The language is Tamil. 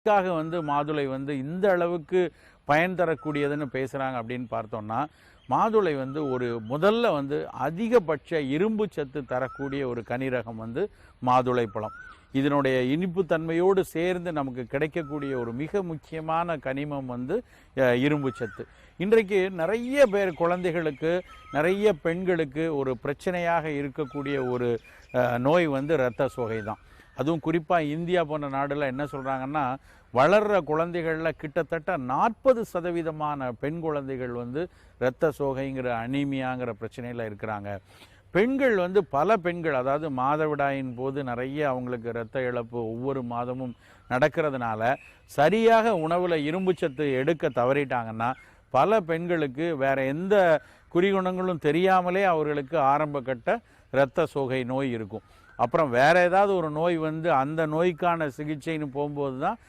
வந்து மாதுளை வந்து இந்த அளவுக்கு பயன் தரக்கூடியதுன்னு பேசுகிறாங்க அப்படின்னு பார்த்தோம்னா, மாதுளை வந்து முதல்ல வந்து அதிகபட்ச இரும்பு சத்து தரக்கூடிய ஒரு கனிரகம் வந்து மாதுளை பழம். இதனுடைய இனிப்பு தன்மையோடு சேர்ந்து நமக்கு கிடைக்கக்கூடிய ஒரு மிக முக்கியமான கனிமம் வந்து இரும்பு சத்து. இன்றைக்கு நிறைய பேர் குழந்தைகளுக்கு, நிறைய பெண்களுக்கு ஒரு பிரச்சனையாக இருக்கக்கூடிய ஒரு நோய் வந்து இரத்த சோகை தான். அதுவும் குறிப்பாக இந்தியா போன்ற நாடுல என்ன சொல்கிறாங்கன்னா, வளர்கிற குழந்தைகளில் கிட்டத்தட்ட 40% பெண் குழந்தைகள் வந்து இரத்த சோகைங்கிற அனீமியாங்கிற பிரச்சனையில் இருக்கிறாங்க. பெண்கள் வந்து பல பெண்கள், அதாவது மாதவிடாயின் போது நிறைய அவங்களுக்கு இரத்த இழப்பு ஒவ்வொரு மாதமும் நடக்கிறதுனால, சரியாக உணவில் இரும்புச்சத்து எடுக்க தவறிட்டாங்கன்னா பல பெண்களுக்கு வேற எந்த குறிகுணங்களும் தெரியாமலே அவர்களுக்கு ஆரம்ப கட்ட இரத்த சோகை நோய் இருக்கும். அப்புறம் வேற ஏதாவது ஒரு நோய் வந்து அந்த நோய்க்கான சிகிச்சைன்னு போகும்போது தான்